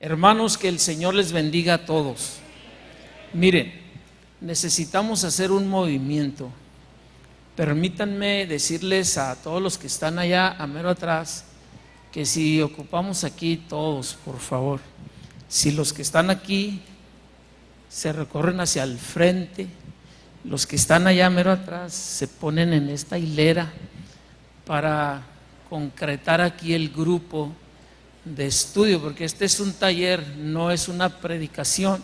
Hermanos, que el Señor les bendiga a todos. Miren, necesitamos hacer un movimiento. Permítanme decirles a todos los que están allá a mero atrás que si ocupamos aquí todos, por favor, si los que están aquí se recorren hacia el frente, los que están allá mero atrás se ponen en esta hilera para concretar aquí el grupo de estudio, porque este es un taller, no es una predicación.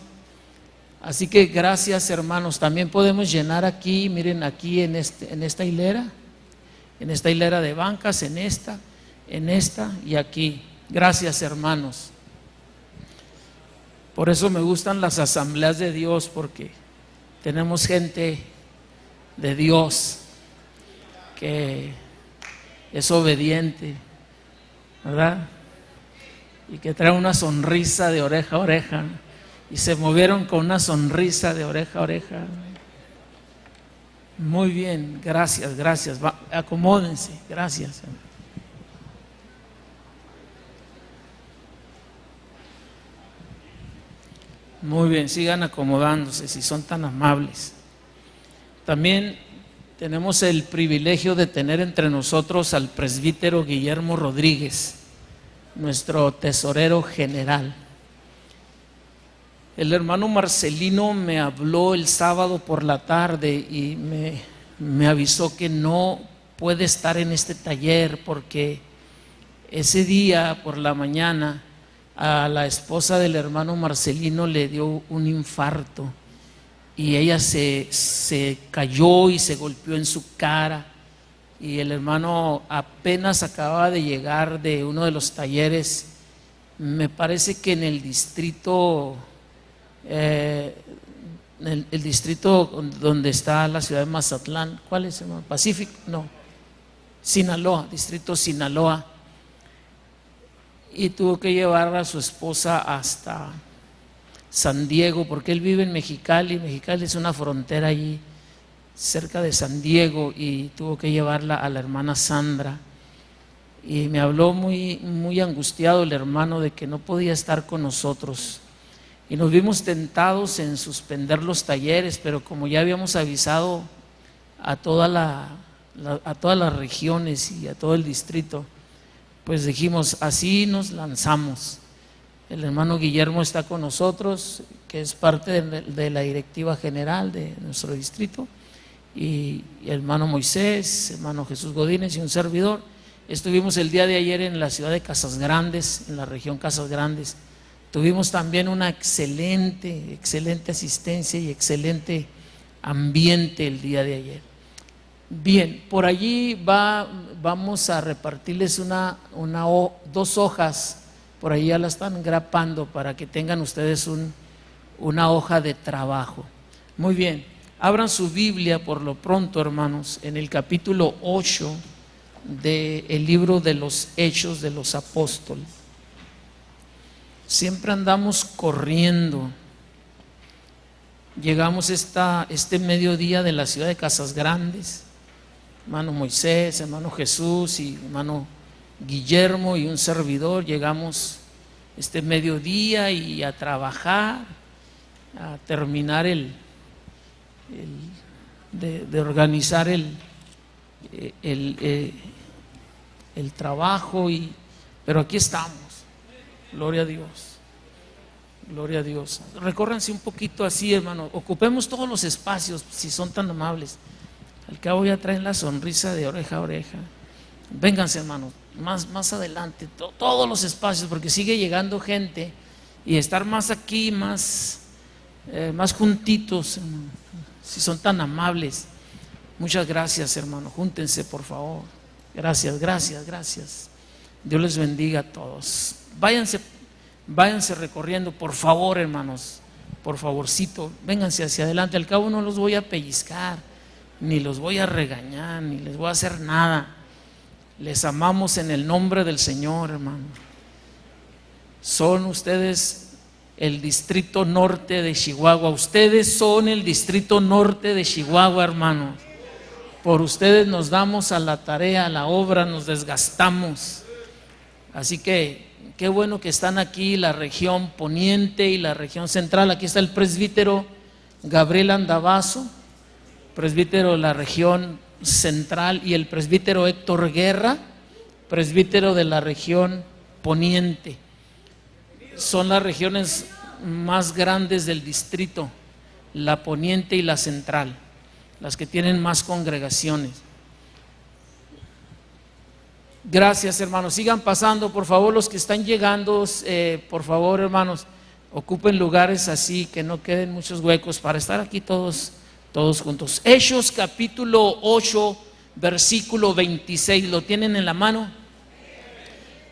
Así que gracias, hermanos. También podemos llenar aquí, miren, aquí en esta hilera de bancas, en esta y aquí. Gracias, hermanos. Por eso me gustan las asambleas de Dios, porque tenemos gente de Dios que es obediente, ¿verdad? Y que trae una sonrisa de oreja a oreja. Y se movieron con una sonrisa de oreja a oreja. Muy bien, gracias. Acomódense, gracias. Muy bien, sigan acomodándose si son tan amables. También tenemos el privilegio de tener entre nosotros al presbítero Guillermo Rodríguez, nuestro tesorero general. El hermano Marcelino me habló el sábado por la tarde y me avisó que no puede estar en este taller porque ese día por la mañana a la esposa del hermano Marcelino le dio un infarto y ella se cayó y se golpeó en su cara, y el hermano apenas acababa de llegar de uno de los talleres, me parece que en el distrito el distrito donde está la ciudad de Mazatlán. ¿Cuál es, hermano? Pacífico, no, Sinaloa, distrito Sinaloa, y tuvo que llevar a su esposa hasta San Diego, porque él vive en Mexicali. Mexicali es una frontera allí cerca de San Diego, y tuvo que llevarla a la hermana Sandra, y me habló muy angustiado el hermano de que no podía estar con nosotros. Y nos vimos tentados en suspender los talleres, pero como ya habíamos avisado a todas las regiones y a todo el distrito, pues dijimos, así nos lanzamos. El hermano Guillermo está con nosotros, que es parte de la directiva general de nuestro distrito, y el hermano Moisés, hermano Jesús Godínez y un servidor. Estuvimos el día de ayer en la ciudad de Casas Grandes, en la región Casas Grandes. Tuvimos también una excelente asistencia y excelente ambiente el día de ayer. Bien, por allí vamos a repartirles dos hojas, por ahí ya la están grapando para que tengan ustedes una hoja de trabajo. Muy bien, abran su Biblia por lo pronto, hermanos, en el capítulo 8 del libro de los Hechos de los Apóstoles. Siempre andamos corriendo. Llegamos este mediodía de la ciudad de Casas Grandes, hermano Moisés, hermano Jesús y hermano Guillermo y un servidor. Llegamos este mediodía y a trabajar, a terminar de organizar el trabajo, pero aquí estamos. Gloria a Dios, gloria a Dios. Recórranse un poquito así, hermano. Ocupemos todos los espacios, si son tan amables. Al cabo ya traen la sonrisa de oreja a oreja. Vénganse, hermano, más adelante, todos los espacios, porque sigue llegando gente, y estar más aquí, más juntitos, hermano, si son tan amables. Muchas gracias, hermano. Júntense, por favor. Gracias. Dios les bendiga a todos. Váyanse recorriendo, por favor, hermanos, por favorcito, vénganse hacia adelante. Al cabo no los voy a pellizcar, ni los voy a regañar, ni les voy a hacer nada. Les amamos en el nombre del Señor, hermano. Son ustedes el distrito norte de Chihuahua. Ustedes son el distrito norte de Chihuahua, hermano. Por ustedes nos damos a la tarea, a la obra, nos desgastamos. Así que qué bueno que están aquí la región poniente y la región central. Aquí está el presbítero Gabriel Andavazo, presbítero de la región central, y el presbítero Héctor Guerra, presbítero de la región poniente. Son las regiones más grandes del distrito, la poniente y la central, las que tienen más congregaciones. Gracias, hermanos. Sigan pasando, por favor, los que están llegando, por favor, hermanos, ocupen lugares así, que no queden muchos huecos para estar aquí todos juntos. Hechos capítulo 8, versículo 26, ¿lo tienen en la mano?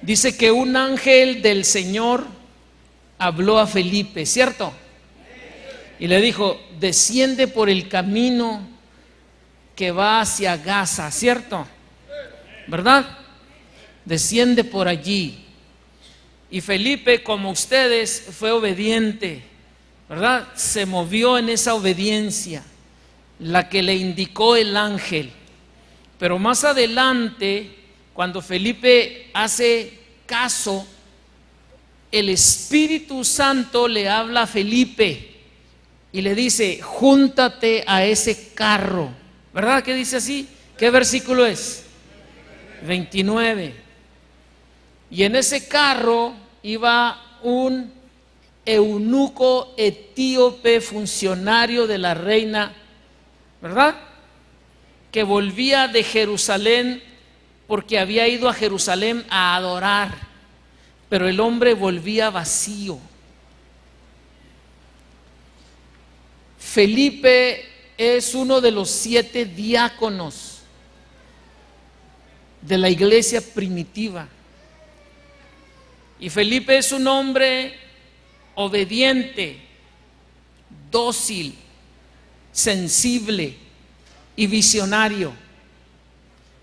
Dice que un ángel del Señor habló a Felipe, ¿cierto? Y le dijo: desciende por el camino que va hacia Gaza, ¿cierto? ¿Verdad? Desciende por allí. Y Felipe, como ustedes, fue obediente, ¿verdad? Se movió en esa obediencia, la que le indicó el ángel. Pero más adelante, cuando Felipe hace caso, el Espíritu Santo le habla a Felipe y le dice: júntate a ese carro, ¿verdad? ¿Qué dice así? ¿Qué versículo es? 29. Y en ese carro iba un eunuco etíope, funcionario de la reina, ¿verdad? Que volvía de Jerusalén, porque había ido a Jerusalén a adorar, pero el hombre volvía vacío. Felipe es uno de los 7 diáconos de la iglesia primitiva. Y Felipe es un hombre obediente, dócil, sensible y visionario,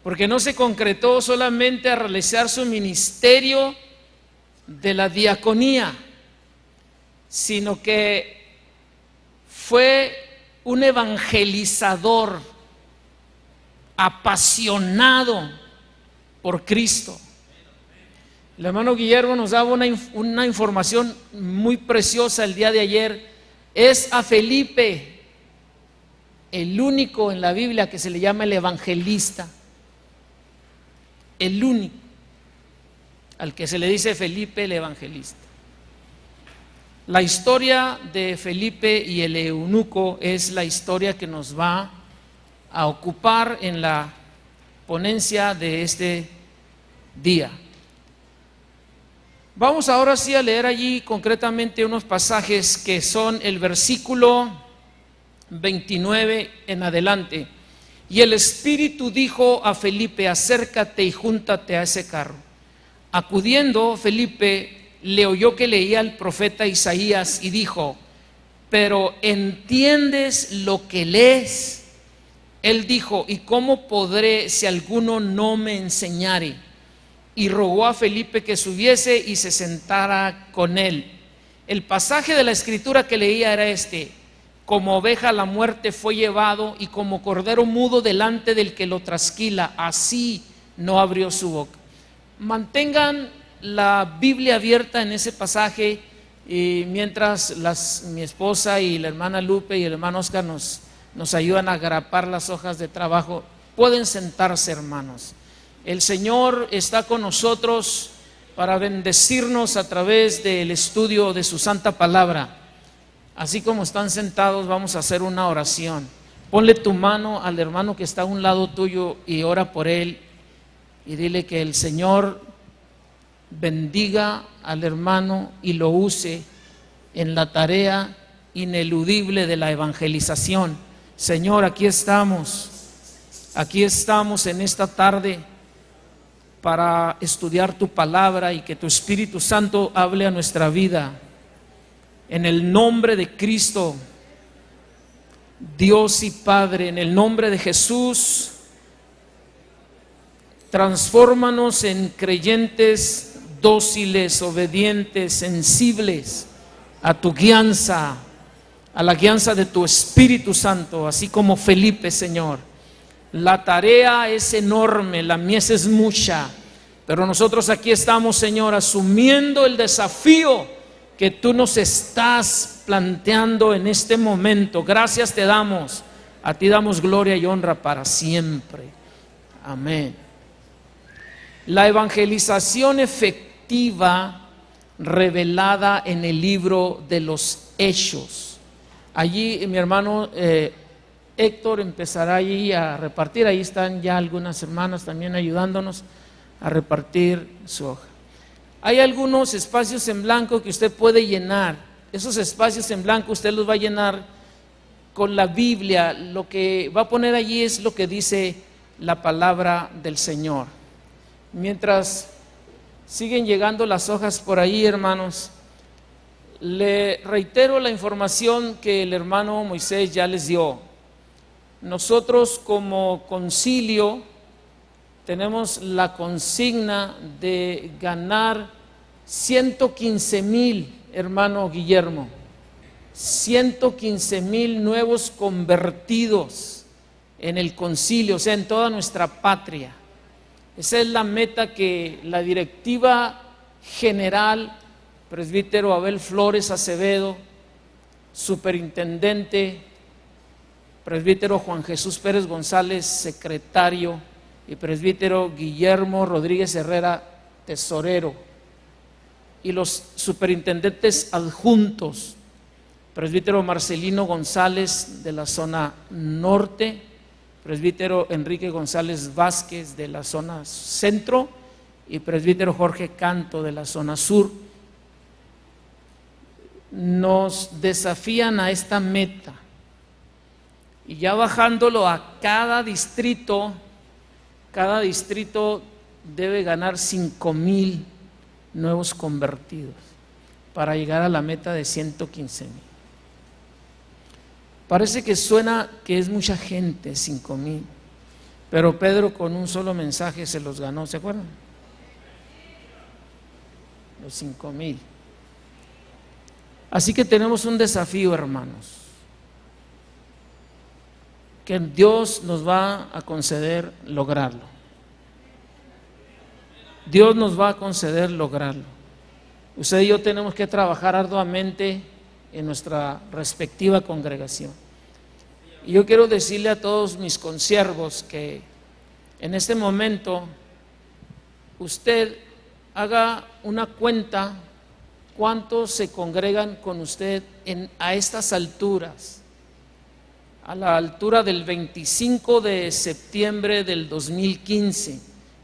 porque no se concretó solamente a realizar su ministerio de la diaconía, sino que fue un evangelizador apasionado por Cristo. El hermano Guillermo nos daba una información muy preciosa el día de ayer. Es a Felipe el único en la Biblia que se le llama el evangelista, el único al que se le dice Felipe el evangelista. La historia de Felipe y el eunuco es la historia que nos va a ocupar en la ponencia de este día. Vamos ahora sí a leer allí concretamente unos pasajes que son el versículo 29 en adelante. Y el Espíritu dijo a Felipe: acércate y júntate a ese carro. Acudiendo, Felipe le oyó que leía el profeta Isaías y dijo: pero ¿entiendes lo que lees? Él dijo: ¿y cómo podré si alguno no me enseñare? Y rogó a Felipe que subiese y se sentara con él. El pasaje de la escritura que leía era este: como oveja a la muerte fue llevado, y como cordero mudo delante del que lo trasquila, así no abrió su boca. Mantengan la Biblia abierta en ese pasaje, y mientras mi esposa y la hermana Lupe y el hermano Oscar nos ayudan a agrapar las hojas de trabajo. Pueden sentarse, hermanos. El Señor está con nosotros para bendecirnos a través del estudio de su santa palabra. Así como están sentados, vamos a hacer una oración. Ponle tu mano al hermano que está a un lado tuyo y ora por él, y dile que el Señor bendiga al hermano y lo use en la tarea ineludible de la evangelización. Señor, aquí estamos en esta tarde para estudiar tu palabra y que tu Espíritu Santo hable a nuestra vida. En el nombre de Cristo, Dios y Padre, en el nombre de Jesús, transfórmanos en creyentes dóciles, obedientes, sensibles a tu guianza, a la guianza de tu Espíritu Santo, así como Felipe, Señor. La tarea es enorme, la mies es mucha, Pero nosotros aquí estamos, Señor, asumiendo el desafío que tú nos estás planteando en este momento. Gracias te damos. A ti damos gloria y honra para siempre. Amén. La evangelización efectiva revelada en el libro de los Hechos. Allí mi hermano Héctor empezará allí a repartir. Ahí están ya algunas hermanas también ayudándonos a repartir su hoja. Hay algunos espacios en blanco que usted puede llenar. Esos espacios en blanco usted los va a llenar con la Biblia. Lo que va a poner allí es lo que dice la palabra del Señor. Mientras siguen llegando las hojas por ahí, hermanos, le reitero la información que el hermano Moisés ya les dio. Nosotros como concilio tenemos la consigna de ganar 115,000, hermano Guillermo, 115,000 nuevos convertidos en el concilio, o sea, en toda nuestra patria. Esa es la meta que la directiva general, presbítero Abel Flores Acevedo, superintendente, presbítero Juan Jesús Pérez González, secretario, y presbítero Guillermo Rodríguez Herrera, tesorero, y los superintendentes adjuntos, presbítero Marcelino González de la zona norte, presbítero Enrique González Vázquez de la zona centro y presbítero Jorge Canto de la zona sur. Nos desafían a esta meta, y ya bajándolo a cada distrito debe ganar 5,000 nuevos convertidos para llegar a la meta de 115,000. Parece que suena que es mucha gente, 5,000, pero Pedro con un solo mensaje se los ganó, ¿se acuerdan? Los 5,000. Así que tenemos un desafío, hermanos, que Dios nos va a conceder lograrlo. Dios nos va a conceder lograrlo. Usted y yo tenemos que trabajar arduamente en nuestra respectiva congregación. Y yo quiero decirle a todos mis consiervos que en este momento usted haga una cuenta cuántos se congregan con usted a estas alturas, a la altura del 25 de septiembre del 2015,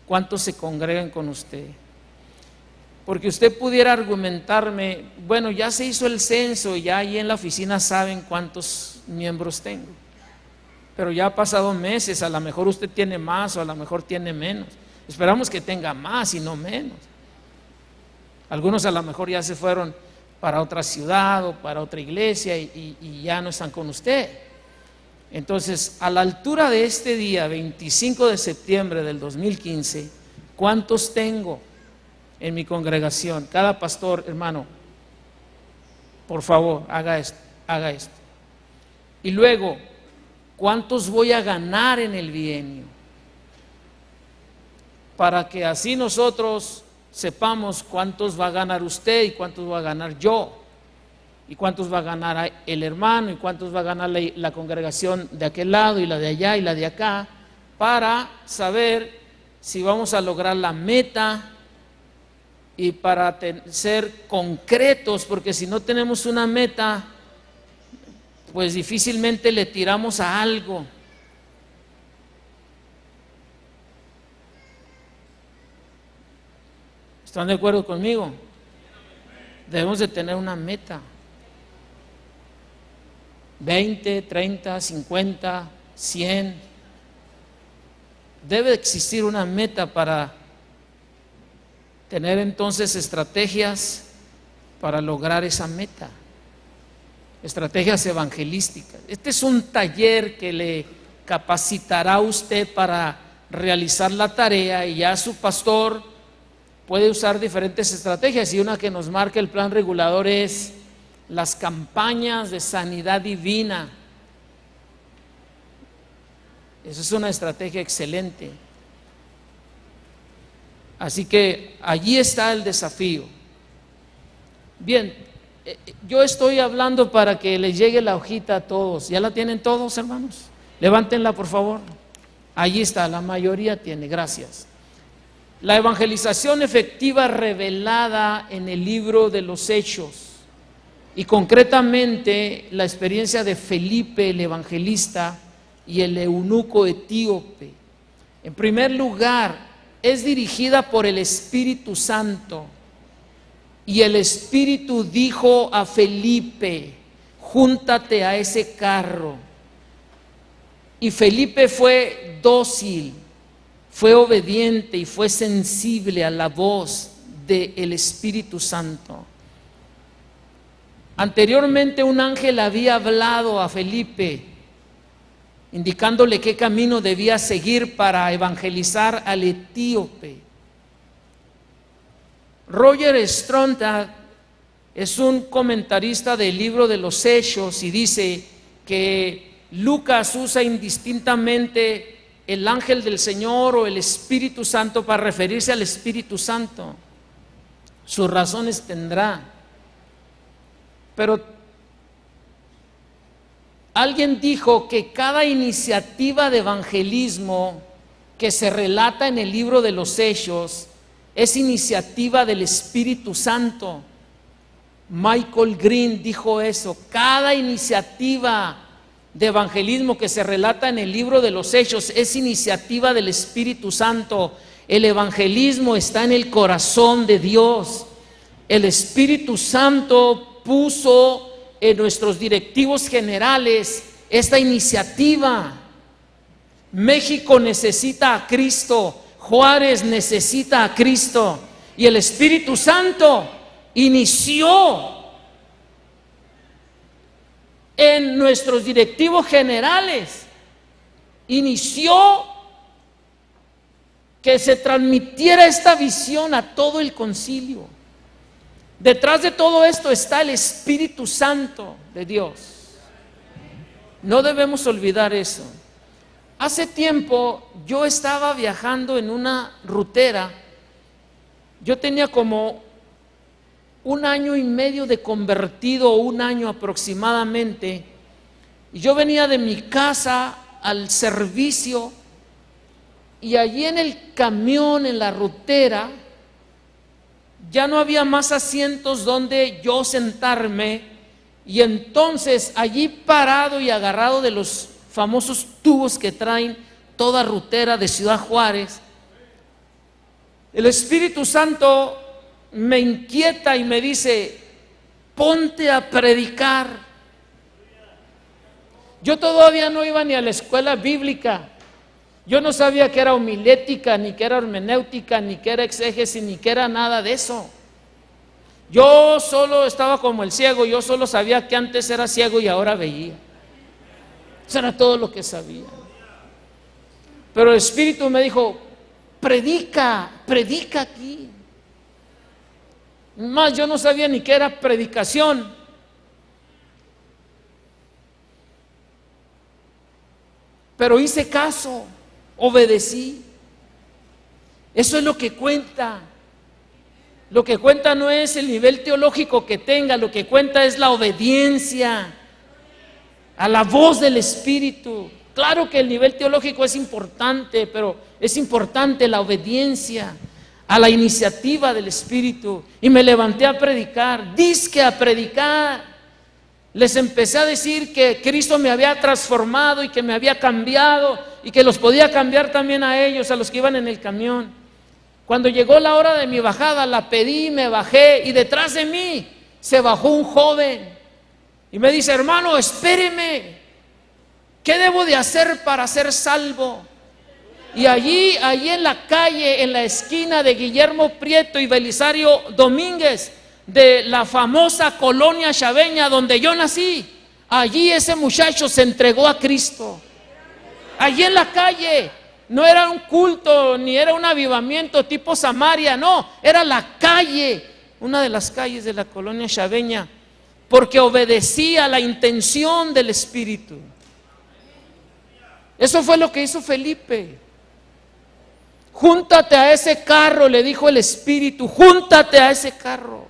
cuántos se congregan con usted. Porque usted pudiera argumentarme, bueno, ya se hizo el censo, ya ahí en la oficina saben cuántos miembros tengo, pero ya ha pasado meses, a lo mejor usted tiene más o a lo mejor tiene menos. Esperamos que tenga más y no menos. Algunos a lo mejor ya se fueron para otra ciudad o para otra iglesia y ya no están con usted. Entonces, a la altura de este día, 25 de septiembre del 2015, ¿cuántos tengo en mi congregación? Cada pastor, hermano, por favor, haga esto. Y luego, ¿cuántos voy a ganar en el bienio? Para que así nosotros sepamos cuántos va a ganar usted y cuántos va a ganar yo, y cuántos va a ganar el hermano y cuántos va a ganar la congregación de aquel lado y la de allá y la de acá, para saber si vamos a lograr la meta y para ser concretos, porque si no tenemos una meta, pues difícilmente le tiramos a algo. ¿Están de acuerdo conmigo? Debemos de tener una meta. 20, 30, 50, 100. Debe existir una meta para tener entonces estrategias para lograr esa meta. Estrategias evangelísticas. Este es un taller que le capacitará a usted para realizar la tarea, y ya su pastor puede usar diferentes estrategias, y una que nos marca el plan regulador es las campañas de sanidad divina. Esa es una estrategia excelente. Así que allí está el desafío. Bien, yo estoy hablando para que les llegue la hojita a todos. ¿Ya la tienen todos, hermanos? Levántenla, por favor. Allí está, la mayoría tiene, gracias. La evangelización efectiva revelada en el libro de los Hechos, y concretamente la experiencia de Felipe el evangelista y el eunuco etíope. En primer lugar, es dirigida por el Espíritu Santo, y el Espíritu dijo a Felipe: júntate a ese carro. Y Felipe fue dócil, fue obediente y fue sensible a la voz del Espíritu Santo. Anteriormente un ángel había hablado a Felipe, indicándole qué camino debía seguir para evangelizar al etíope. Roger Stronda es un comentarista del libro de los Hechos y dice que Lucas usa indistintamente el ángel del Señor o el Espíritu Santo para referirse al Espíritu Santo. Sus razones tendrá. Pero alguien dijo que cada iniciativa de evangelismo que se relata en el libro de los Hechos es iniciativa del Espíritu Santo. Michael Green dijo eso. Cada iniciativa de evangelismo que se relata en el libro de los Hechos es iniciativa del Espíritu Santo. El evangelismo está en el corazón de Dios. El Espíritu Santo puso en nuestros directivos generales esta iniciativa. México necesita a Cristo, Juárez necesita a Cristo, y el Espíritu Santo inició en nuestros directivos generales, inició que se transmitiera esta visión a todo el concilio. Detrás de todo esto está el Espíritu Santo de Dios. No debemos olvidar eso. Hace tiempo yo estaba viajando en una rutera. Yo tenía como 1 año y medio de convertido, 1 año aproximadamente. Y yo venía de mi casa al servicio, y allí en el camión, en la rutera, ya no había más asientos donde yo sentarme, y entonces allí parado y agarrado de los famosos tubos que traen toda rutera de Ciudad Juárez, el Espíritu Santo me inquieta y me dice: ponte a predicar. Yo todavía no iba ni a la escuela bíblica. Yo no sabía que era homilética, ni que era hermenéutica, ni que era exégesis, ni que era nada de eso. Yo solo estaba como el ciego. Yo solo sabía que antes era ciego y ahora veía. Eso era todo lo que sabía. Pero el Espíritu me dijo: predica, predica aquí. Más, yo no sabía ni qué era predicación. Pero hice caso, obedecí. Eso es lo que cuenta. Lo que cuenta no es el nivel teológico que tenga, lo que cuenta es la obediencia a la voz del Espíritu. Claro que el nivel teológico es importante, pero es importante la obediencia a la iniciativa del Espíritu. Y me levanté a predicar, dizque a predicar. Les empecé a decir que Cristo me había transformado y que me había cambiado, y que los podía cambiar también a ellos, a los que iban en el camión. Cuando llegó la hora de mi bajada, la pedí, me bajé, y detrás de mí se bajó un joven y me dice: hermano, espéreme, ¿qué debo de hacer para ser salvo? Y allí en la calle, en la esquina de Guillermo Prieto y Belisario Domínguez, de la famosa colonia chaveña donde yo nací, allí ese muchacho se entregó a Cristo. Allí en la calle. No era un culto, ni era un avivamiento tipo Samaria, no, era la calle, una de las calles de la colonia chaveña, porque obedecía la intención del Espíritu. Eso fue lo que hizo Felipe. Júntate a ese carro, le dijo el Espíritu, júntate a ese carro.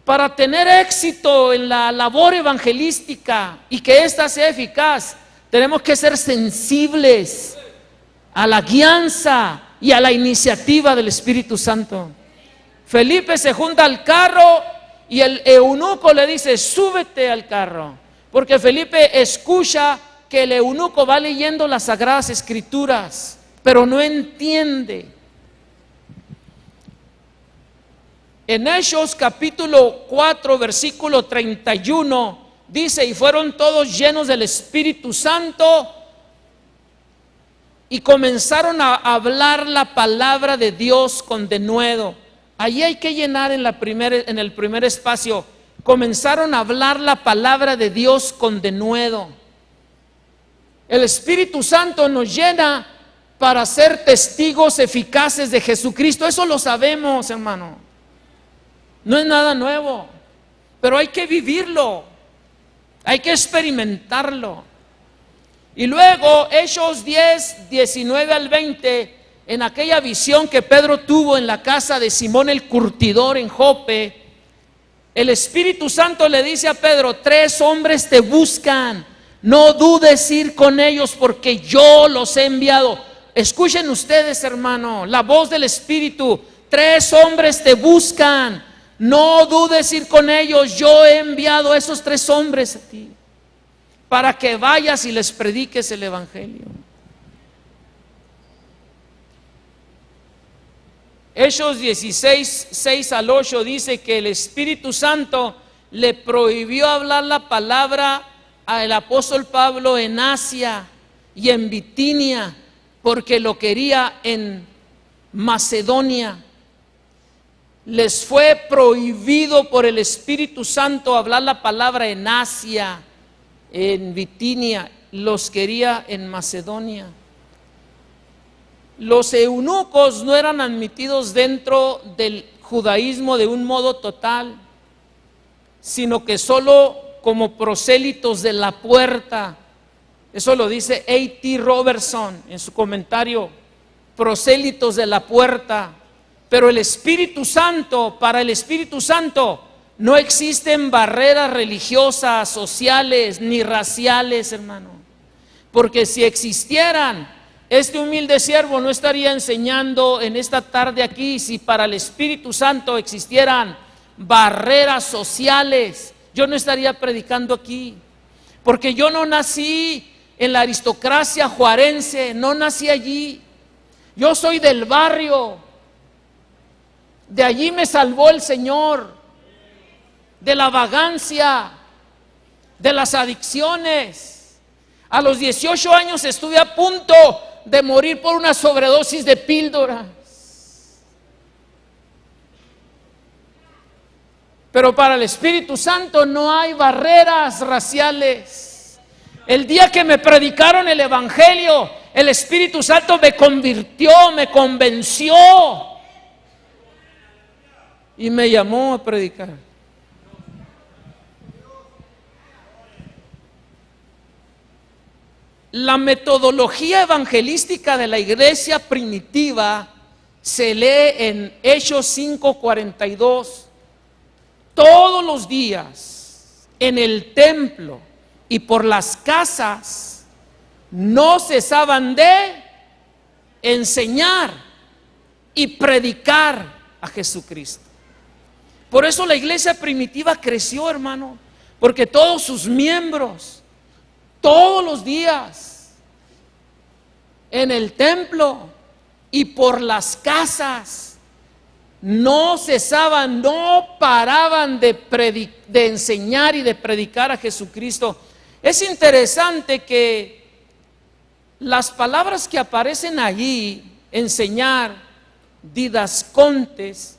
Para tener éxito en la labor evangelística y que ésta sea eficaz, tenemos que ser sensibles a la guianza y a la iniciativa del Espíritu Santo. Felipe se junta al carro y el eunuco le dice: súbete al carro, porque Felipe escucha que el eunuco va leyendo las Sagradas Escrituras, pero no entiende. En Hechos capítulo 4 versículo 31 dice: y fueron todos llenos del Espíritu Santo y comenzaron a hablar la palabra de Dios con denuedo. Allí hay que llenar en el primer espacio: comenzaron a hablar la palabra de Dios con denuedo. El Espíritu Santo nos llena para ser testigos eficaces de Jesucristo. Eso lo sabemos, hermano. No es nada nuevo, pero hay que vivirlo, hay que experimentarlo. Y luego Hechos 10, 19 al 20, en aquella visión que Pedro tuvo en la casa de Simón el curtidor en Jope, el Espíritu Santo le dice a Pedro: 3 hombres te buscan, no dudes ir con ellos, porque yo los he enviado. Escuchen ustedes, hermano, la voz del Espíritu: 3 hombres te buscan, no dudes ir con ellos, yo he enviado a esos 3 hombres a ti, para que vayas y les prediques el Evangelio. Hechos 16, 6 al 8 dice que el Espíritu Santo le prohibió hablar la palabra al apóstol Pablo en Asia y en Bitinia, porque lo quería en Macedonia. Les fue prohibido por el Espíritu Santo hablar la palabra en Asia, en Bitinia, los quería en Macedonia. Los eunucos no eran admitidos dentro del judaísmo de un modo total, sino que solo como prosélitos de la puerta. Eso lo dice A.T. Robertson en su comentario: prosélitos de la puerta. Pero el Espíritu Santo, para el Espíritu Santo no existen barreras religiosas, sociales, ni raciales, hermano. Porque si existieran, este humilde siervo no estaría enseñando en esta tarde aquí. Si para el Espíritu Santo existieran barreras sociales, yo no estaría predicando aquí. Porque yo no nací en la aristocracia juarense, no nací allí. Yo soy del barrio. De allí me salvó el Señor, de la vagancia, de las adicciones. A los 18 años estuve a punto de morir por una sobredosis de píldoras. Pero para el Espíritu Santo no hay barreras raciales. El día que me predicaron el Evangelio, el Espíritu Santo me convirtió, me convenció y me llamó a predicar. La metodología evangelística de la iglesia primitiva se lee en Hechos 5:42. Todos los días en el templo y por las casas no cesaban de enseñar y predicar a Jesucristo. Por eso la iglesia primitiva creció, hermano, porque todos sus miembros, todos los días, en el templo y por las casas, no cesaban, no paraban de enseñar y de predicar a Jesucristo. Es interesante que las palabras que aparecen allí, enseñar, didascontes,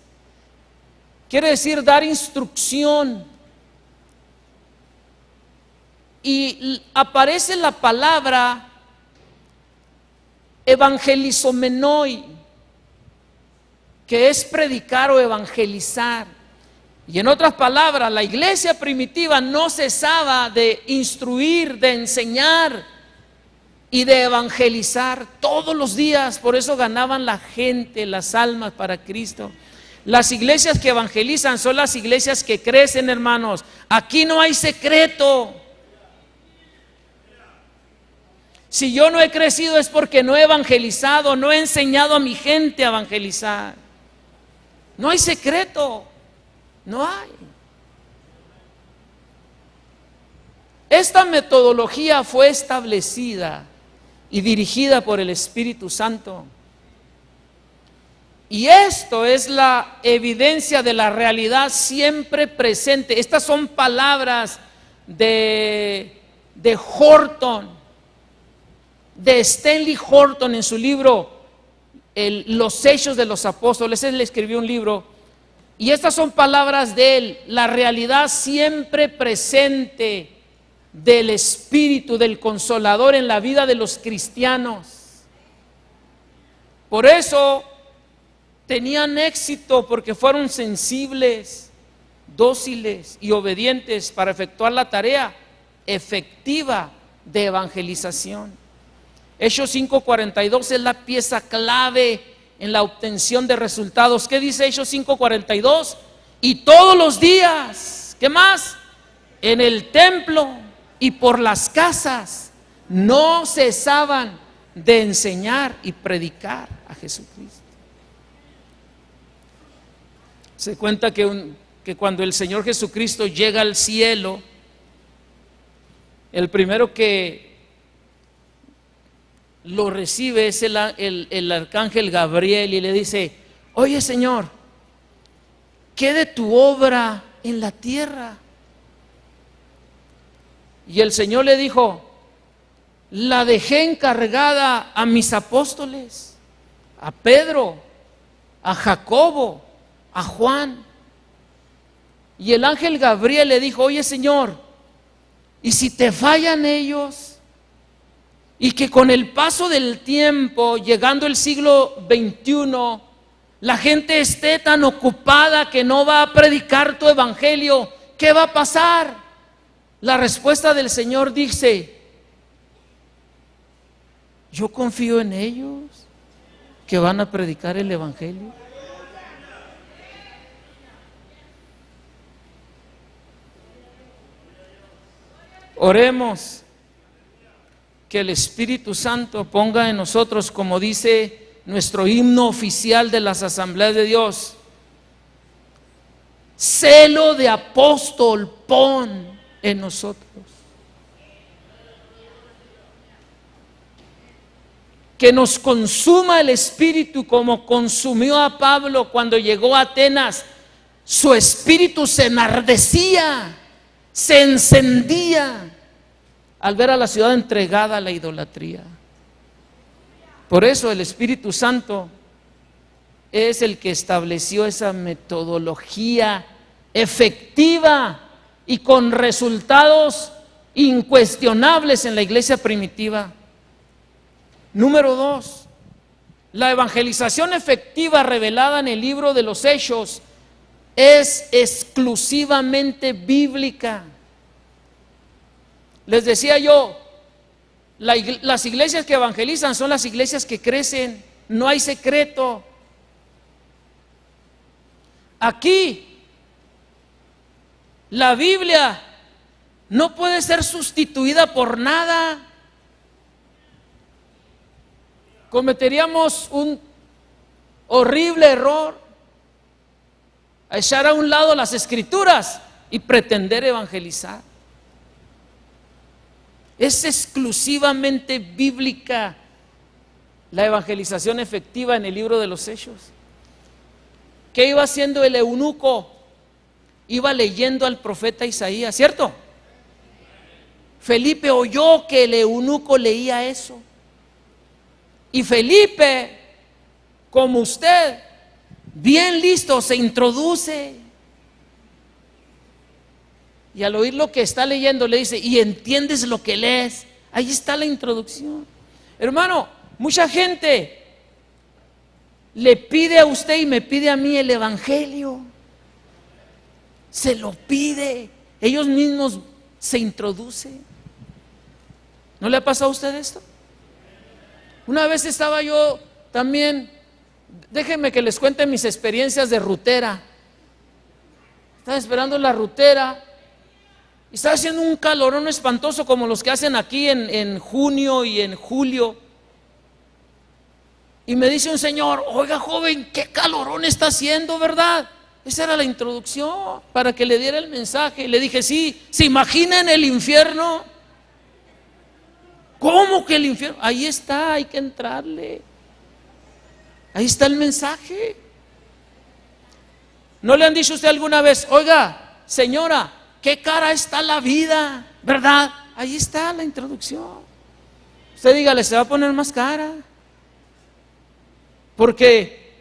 quiere decir dar instrucción. Y aparece la palabra evangelizomenoi, que es predicar o evangelizar. Y en otras palabras, la iglesia primitiva no cesaba de instruir, de enseñar y de evangelizar todos los días. Por eso ganaban la gente, las almas para Cristo. Las iglesias que evangelizan son las iglesias que crecen, hermanos. Aquí no hay secreto. Si yo no he crecido es porque no he evangelizado, no he enseñado a mi gente a evangelizar. No hay secreto, no hay. Esta metodología fue establecida y dirigida por el Espíritu Santo. Y esto es la evidencia de la realidad siempre presente. Estas son palabras de Horton, de Stanley Horton, en su libro Los Hechos de los Apóstoles. Él escribió un libro y estas son palabras de él: la realidad siempre presente del Espíritu, del Consolador en la vida de los cristianos. Por eso tenían éxito, porque fueron sensibles, dóciles y obedientes para efectuar la tarea efectiva de evangelización. Hechos 5:42 es la pieza clave en la obtención de resultados. ¿Qué dice Hechos 5:42? Y todos los días, ¿qué más? En el templo y por las casas no cesaban de enseñar y predicar a Jesucristo. Se cuenta que cuando el Señor Jesucristo llega al cielo, el primero que lo recibe es el arcángel Gabriel, y le dice: oye, Señor, ¿qué de tu obra en la tierra? Y el Señor le dijo: la dejé encargada a mis apóstoles, a Pedro, a Jacobo, a Juan. Y el ángel Gabriel le dijo: oye, Señor, ¿y si te fallan ellos? Y que con el paso del tiempo, llegando el siglo XXI, la gente esté tan ocupada que no va a predicar tu evangelio, ¿qué va a pasar? La respuesta del Señor dice: yo confío en ellos, que van a predicar el evangelio. Oremos que el Espíritu Santo ponga en nosotros, como dice nuestro himno oficial de las Asambleas de Dios: celo de apóstol pon en nosotros. Que nos consuma el Espíritu como consumió a Pablo cuando llegó a Atenas. Su espíritu se enardecía, se encendía al ver a la ciudad entregada a la idolatría. Por eso el Espíritu Santo es el que estableció esa metodología efectiva y con resultados incuestionables en la iglesia primitiva. Número 2, la evangelización efectiva revelada en el libro de los Hechos es exclusivamente bíblica. Les decía yo, las iglesias que evangelizan son las iglesias que crecen, no hay secreto. Aquí, la Biblia no puede ser sustituida por nada. Cometeríamos un horrible error a echar a un lado las Escrituras y pretender evangelizar. Es exclusivamente bíblica la evangelización efectiva en el libro de los Hechos. ¿Qué iba haciendo el eunuco? Iba leyendo al profeta Isaías, ¿cierto? Felipe oyó que el eunuco leía eso. Y Felipe, como usted, bien listo, se introduce. Y al oír lo que está leyendo le dice: ¿y entiendes lo que lees? Ahí está la introducción. Hermano, mucha gente le pide a usted y me pide a mí el evangelio. Se lo pide. Ellos mismos se introducen. ¿No le ha pasado a usted esto? Una vez estaba yo también, déjenme que les cuente mis experiencias de rutera. Estaba esperando la rutera y estaba haciendo un calorón espantoso como los que hacen aquí en junio y en julio. Y me dice un señor: oiga, joven, qué calorón está haciendo, ¿verdad? Esa era la introducción para que le diera el mensaje. Y le dije: sí, ¿se imagina en el infierno? ¿Cómo que el infierno? Ahí está, hay que entrarle. Ahí está el mensaje. ¿No le han dicho a usted alguna vez: oiga, señora, qué cara está la vida, ¿verdad? Ahí está la introducción. Usted dígale: se va a poner más cara. Porque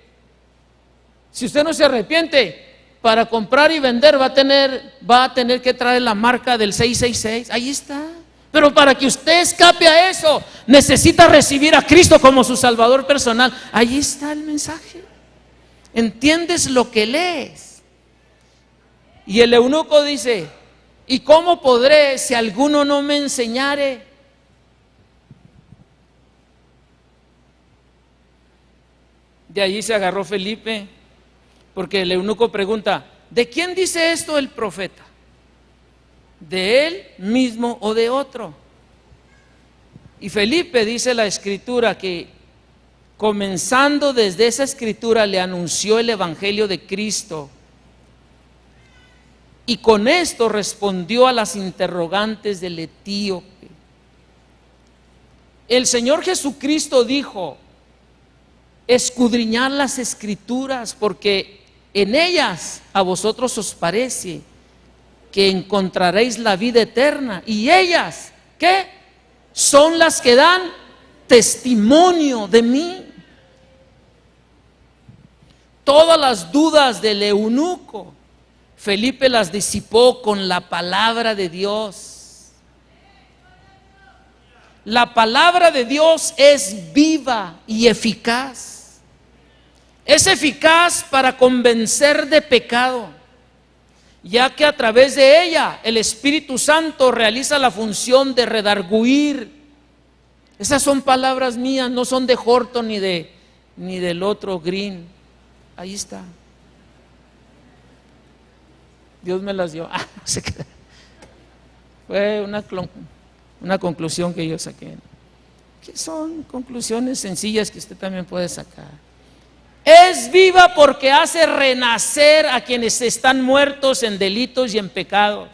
si usted no se arrepiente, para comprar y vender va a tener que traer la marca del 666. Ahí está. Pero para que usted escape a eso, necesita recibir a Cristo como su Salvador personal. Ahí está el mensaje. ¿Entiendes lo que lees? Y el eunuco dice: ¿y cómo podré si alguno no me enseñare? De allí se agarró Felipe, porque el eunuco pregunta: ¿de quién dice esto el profeta? ¿De él mismo o de otro? Y Felipe, dice la escritura, que comenzando desde esa escritura le anunció el evangelio de Cristo, y con esto respondió a las interrogantes del etíope. El Señor Jesucristo dijo: escudriñad las escrituras, porque en ellas a vosotros os parece que encontraréis la vida eterna, y ellas, ¿qué? Son las que dan testimonio de mí. Todas las dudas del eunuco, Felipe las disipó con la palabra de Dios. La palabra de Dios es viva y eficaz. Es eficaz para convencer de pecado, ya que a través de ella el Espíritu Santo realiza la función de redarguir. Esas son palabras mías, no son de Horton ni del otro Green. Ahí está. Dios me las dio. No sé qué. Fue una conclusión que yo saqué. Que son conclusiones sencillas que usted también puede sacar. Es viva porque hace renacer a quienes están muertos en delitos y en pecados.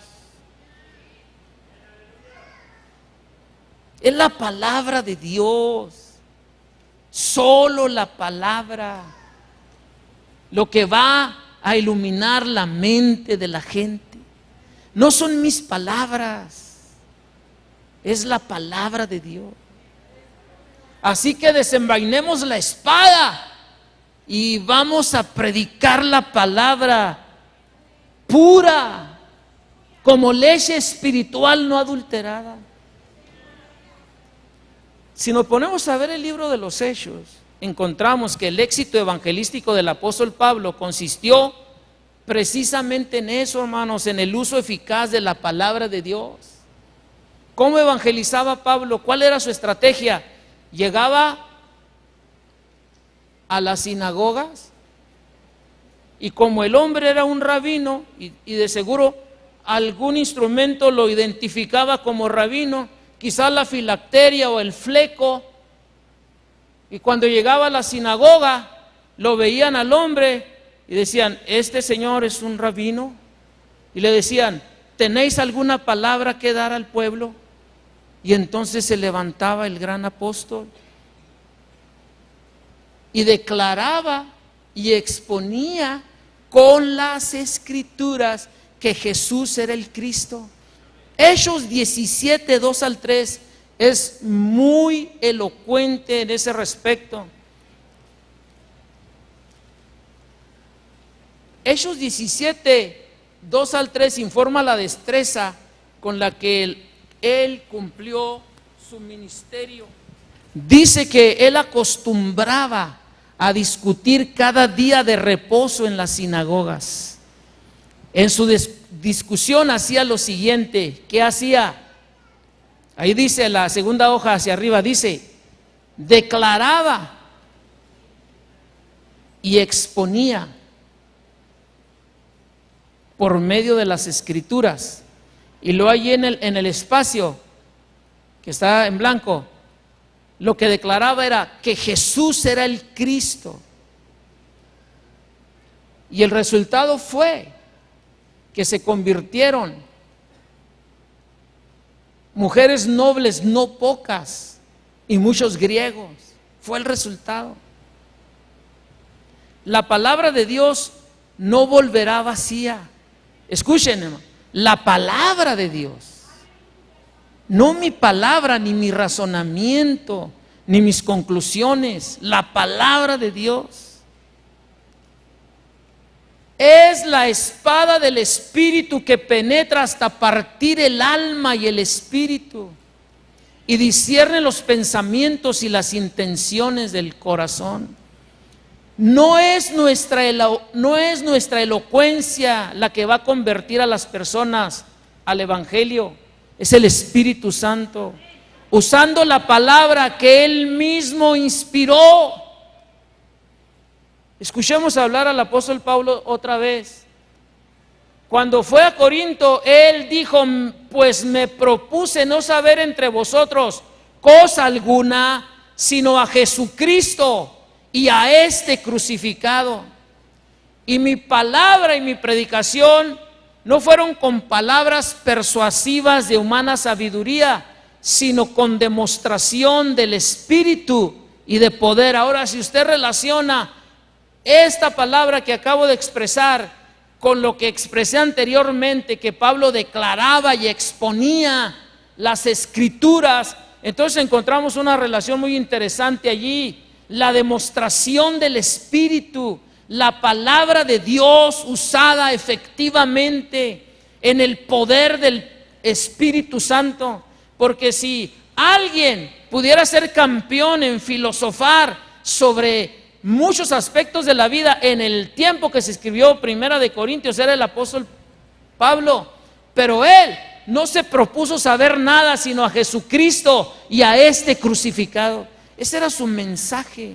Es la palabra de Dios. Solo la palabra. Lo que va a iluminar la mente de la gente. No son mis palabras. Es la palabra de Dios. Así que desenvainemos la espada y vamos a predicar la palabra pura, como leche espiritual no adulterada. Si nos ponemos a ver el libro de los Hechos, encontramos que el éxito evangelístico del apóstol Pablo consistió precisamente en eso, hermanos, en el uso eficaz de la palabra de Dios. ¿Cómo evangelizaba Pablo? ¿Cuál era su estrategia? Llegaba a las sinagogas y como el hombre era un rabino y de seguro algún instrumento lo identificaba como rabino, quizás la filacteria o el fleco, y cuando llegaba a la sinagoga lo veían al hombre y decían: este señor es un rabino. Y le decían: ¿tenéis alguna palabra que dar al pueblo? Y entonces se levantaba el gran apóstol y declaraba y exponía con las escrituras que Jesús era el Cristo. Hechos 17, 2 al 3 es muy elocuente en ese respecto. Hechos 17, 2 al 3 informa la destreza con la que él cumplió su ministerio. Dice que él acostumbraba a discutir cada día de reposo en las sinagogas. En su discusión hacía lo siguiente. ¿Qué hacía? Ahí dice la segunda hoja hacia arriba, dice: declaraba y exponía por medio de las Escrituras. Y luego allí en el espacio que está en blanco, lo que declaraba era que Jesús era el Cristo. Y el resultado fue que se convirtieron mujeres nobles, no pocas, y muchos griegos. Fue el resultado. La palabra de Dios no volverá vacía. Escuchen, hermano, la palabra de Dios, no mi palabra, ni mi razonamiento, ni mis conclusiones. La palabra de Dios es la espada del Espíritu que penetra hasta partir el alma y el espíritu y discierne los pensamientos y las intenciones del corazón. No es nuestra elocuencia la que va a convertir a las personas al Evangelio. Es el Espíritu Santo, usando la palabra que Él mismo inspiró. Escuchemos hablar al apóstol Pablo otra vez. Cuando fue a Corinto, él dijo: pues me propuse no saber entre vosotros cosa alguna, sino a Jesucristo y a este crucificado. Y mi palabra y mi predicación no fueron con palabras persuasivas de humana sabiduría, sino con demostración del Espíritu y de poder. Ahora, si usted relaciona esta palabra que acabo de expresar con lo que expresé anteriormente, que Pablo declaraba y exponía las Escrituras, entonces encontramos una relación muy interesante allí. La demostración del Espíritu, la palabra de Dios usada efectivamente en el poder del Espíritu Santo. Porque si alguien pudiera ser campeón en filosofar sobre muchos aspectos de la vida en el tiempo que se escribió Primera de Corintios, era el apóstol Pablo. Pero él no se propuso saber nada sino a Jesucristo y a este crucificado. Ese era su mensaje,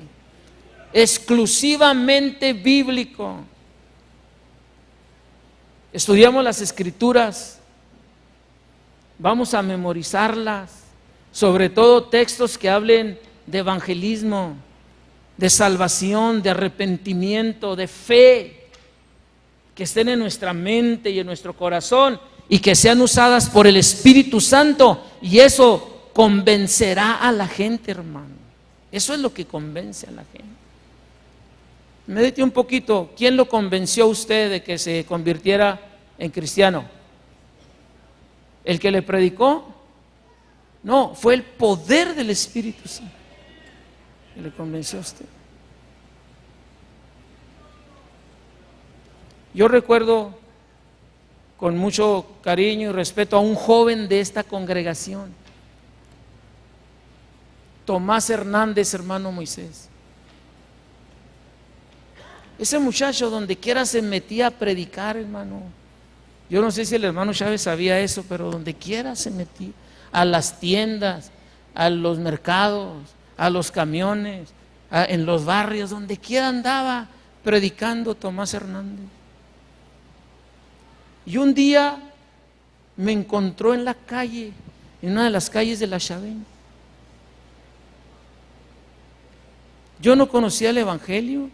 exclusivamente bíblico. Estudiamos las Escrituras, vamos a memorizarlas, sobre todo textos que hablen de evangelismo, de salvación, de arrepentimiento, de fe, que estén en nuestra mente y en nuestro corazón y que sean usadas por el Espíritu Santo, y eso convencerá a la gente, hermano. Eso es lo que convence a la gente. Medite un poquito, ¿quién lo convenció a usted de que se convirtiera en cristiano? ¿El que le predicó? No, fue el poder del Espíritu Santo que le convenció a usted. Yo recuerdo con mucho cariño y respeto a un joven de esta congregación, Tomás Hernández, hermano Moisés. Ese muchacho donde quiera se metía a predicar, hermano. Yo no sé si el hermano Chávez sabía eso, pero donde quiera se metía, a las tiendas, a los mercados, a los camiones, en los barrios, donde quiera andaba predicando Tomás Hernández. Y un día me encontró en la calle, en una de las calles de La Chavena. Yo no conocía el Evangelio.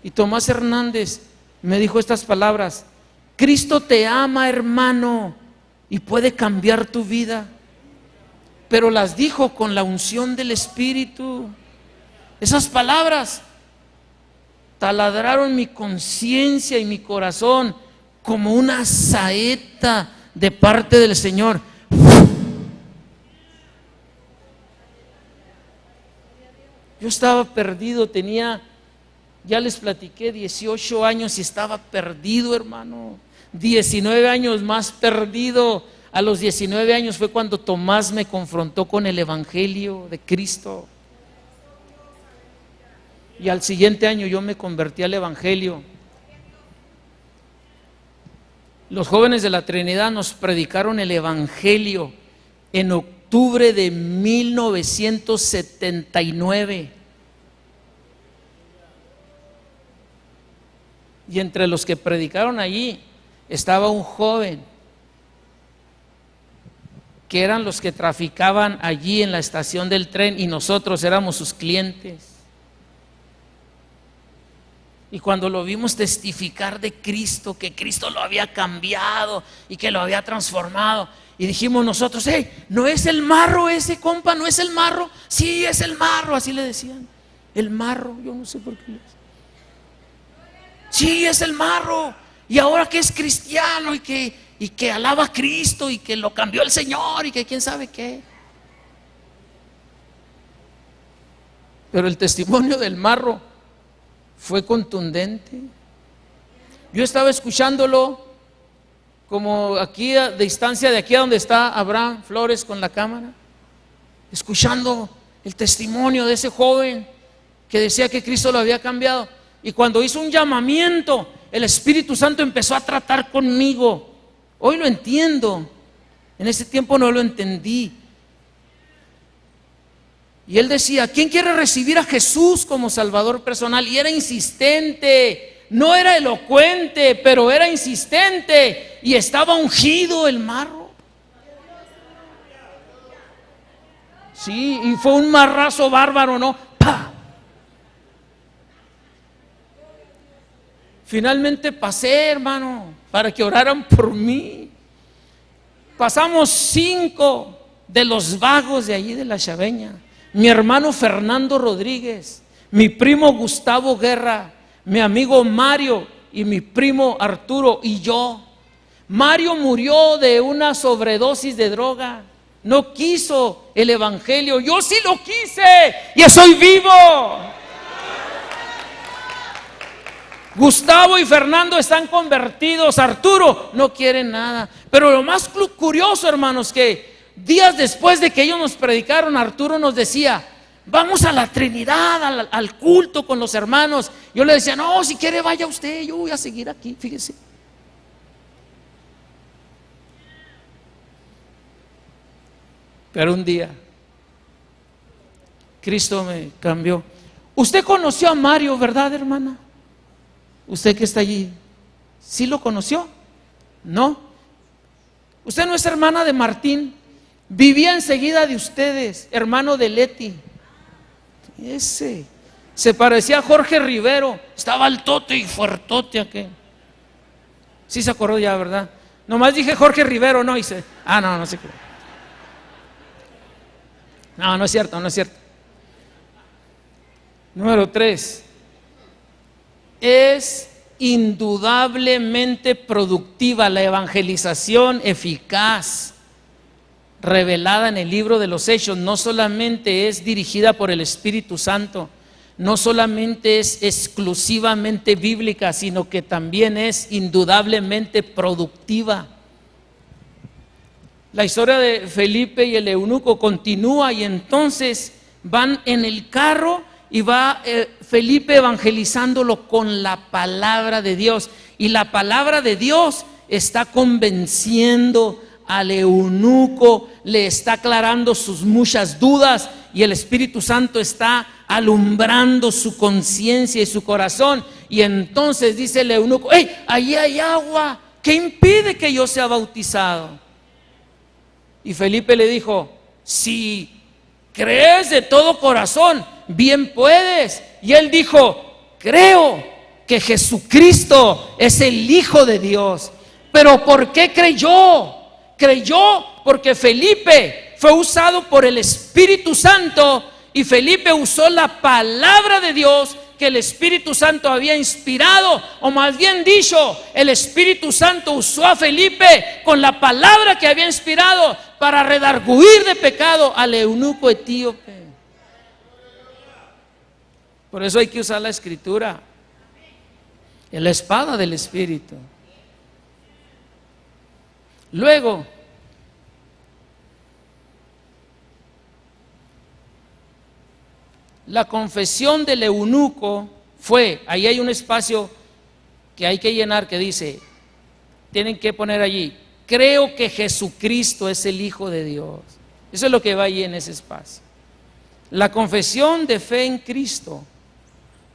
Y Tomás Hernández me dijo estas palabras: Cristo te ama, hermano, y puede cambiar tu vida. Pero las dijo con la unción del Espíritu. Esas palabras taladraron mi conciencia y mi corazón como una saeta de parte del Señor. Yo estaba perdido, tenía, ya les platiqué, 18 años y estaba perdido, hermano. 19 años más perdido. A los 19 años fue cuando Tomás me confrontó con el Evangelio de Cristo. Y al siguiente año yo me convertí al Evangelio. Los jóvenes de la Trinidad nos predicaron el Evangelio en octubre de 1979. Y entre los que predicaron allí estaba un joven, que eran los que traficaban allí en la estación del tren, y nosotros éramos sus clientes. Y cuando lo vimos testificar de Cristo, que Cristo lo había cambiado y que lo había transformado, y dijimos nosotros: hey, ¿no es el marro ese, compa? ¿No es el marro? Sí, es el marro, así le decían. El marro, yo no sé por qué le decían. Sí, es el marro. Y ahora que es cristiano y que alaba a Cristo y que lo cambió el Señor y que quién sabe qué. Pero el testimonio del marro fue contundente. Yo estaba escuchándolo como aquí a distancia de aquí a donde está Abraham Flores con la cámara, escuchando el testimonio de ese joven que decía que Cristo lo había cambiado. Y cuando hizo un llamamiento, el Espíritu Santo empezó a tratar conmigo. Hoy lo entiendo, en ese tiempo no lo entendí. Y él decía: ¿quién quiere recibir a Jesús como Salvador personal? Y era insistente, no era elocuente, pero era insistente. Y estaba ungido el marro. Sí, y fue un marrazo bárbaro, ¿no? ¡Pah! Finalmente pasé, hermano, para que oraran por mí. Pasamos 5 de los vagos de allí de la Chaveña: mi hermano Fernando Rodríguez, mi primo Gustavo Guerra, mi amigo Mario y mi primo Arturo y yo. Mario murió de una sobredosis de droga. No quiso el evangelio. Yo sí lo quise y estoy vivo. Gustavo y Fernando están convertidos. Arturo no quiere nada. Pero lo más curioso, hermanos, que días después de que ellos nos predicaron, Arturo nos decía: vamos a la Trinidad, al culto con los hermanos. Yo le decía: no, si quiere vaya usted, yo voy a seguir aquí, fíjese. Pero un día Cristo me cambió. Usted conoció a Mario, ¿verdad, hermana? Usted que está allí, ¿sí lo conoció? ¿No? Usted no es hermana de Martín. Vivía enseguida de ustedes, hermano de Leti. Ese se parecía a Jorge Rivero. Estaba altote y fuertote aquel. Sí se acordó ya, ¿verdad? Nomás dije Jorge Rivero, no hice. No sé qué. No es cierto, no es cierto. Número 3. Es indudablemente productiva la evangelización eficaz revelada en el libro de los Hechos. No solamente es dirigida por el Espíritu Santo, no solamente es exclusivamente bíblica, sino que también es indudablemente productiva. La historia de Felipe y el eunuco continúa, y entonces van en el carro y va Felipe evangelizándolo con la palabra de Dios, y la palabra de Dios está convenciendo al eunuco, le está aclarando sus muchas dudas, y el Espíritu Santo está alumbrando su conciencia y su corazón. Y entonces dice el eunuco: ¡hey, ahí hay agua! ¿Qué impide que yo sea bautizado? Y Felipe le dijo: si crees de todo corazón, bien puedes. Y él dijo: creo que Jesucristo es el Hijo de Dios. Pero ¿por qué creyó? Creyó porque Felipe fue usado por el Espíritu Santo, y Felipe usó la palabra de Dios que el Espíritu Santo había inspirado, o más bien dicho, el Espíritu Santo usó a Felipe con la palabra que había inspirado para redarguir de pecado al eunuco etíope. Por eso hay que usar la Escritura, la espada del Espíritu. Luego, la confesión del eunuco fue, ahí hay un espacio que hay que llenar que dice, tienen que poner allí: creo que Jesucristo es el Hijo de Dios. Eso es lo que va ahí en ese espacio. La confesión de fe en Cristo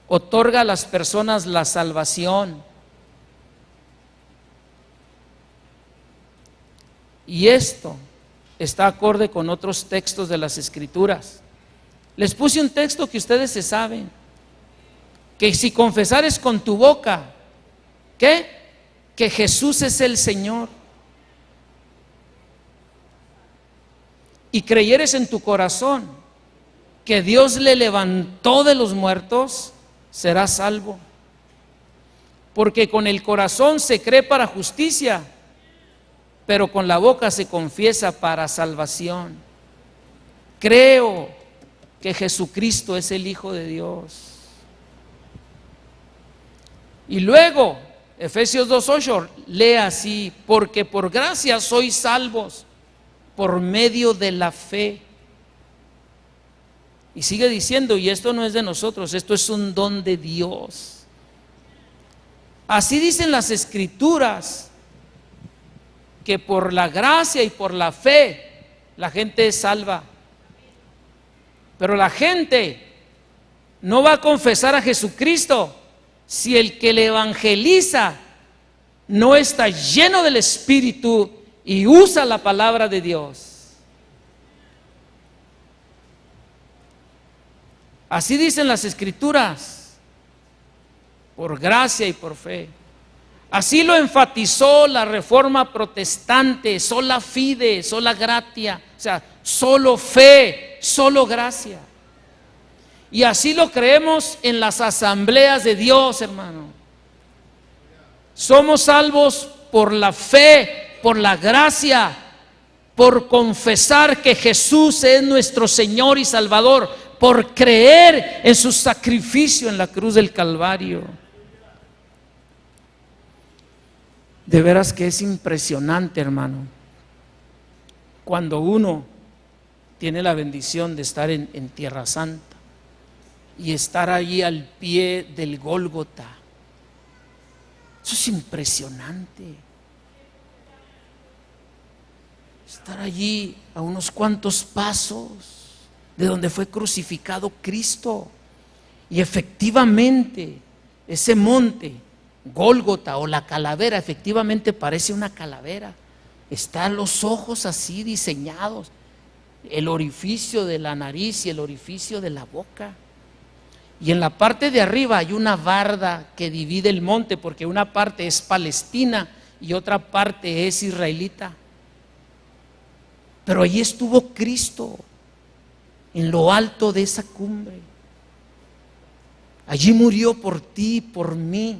otorga a las personas la salvación. Y esto está acorde con otros textos de las Escrituras. Les puse un texto que ustedes se saben, que si confesares con tu boca, ¿qué? Que Jesús es el Señor, y creyeres en tu corazón que Dios le levantó de los muertos, serás salvo. Porque con el corazón se cree para justicia, pero con la boca se confiesa para salvación. Creo que Jesucristo es el Hijo de Dios. Y luego, Efesios 2:8, lee así: porque por gracia sois salvos por medio de la fe. Y sigue diciendo, y esto no es de nosotros, esto es un don de Dios. Así dicen las Escrituras, que por la gracia y por la fe la gente es salva. Pero la gente no va a confesar a Jesucristo si el que le evangeliza no está lleno del Espíritu y usa la palabra de Dios. Así dicen las Escrituras, por gracia y por fe. Así lo enfatizó la Reforma Protestante: sola fide, sola gratia, o sea, solo fe, solo gracia. Y así lo creemos en las asambleas de Dios, hermano. Somos salvos por la fe, por la gracia, por confesar que Jesús es nuestro Señor y Salvador, por creer en su sacrificio en la cruz del Calvario. De veras que es impresionante, hermano, cuando uno tiene la bendición de estar en Tierra Santa y estar allí al pie del Gólgota. Eso es impresionante. Estar allí a unos cuantos pasos de donde fue crucificado Cristo. Y efectivamente, ese monte Gólgota o la calavera, efectivamente parece una calavera. Están los ojos así diseñados, el orificio de la nariz y el orificio de la boca. Y en la parte de arriba hay una barda que divide el monte, porque una parte es palestina y otra parte es israelita. Pero allí estuvo Cristo, en lo alto de esa cumbre. Allí murió por ti, por mí.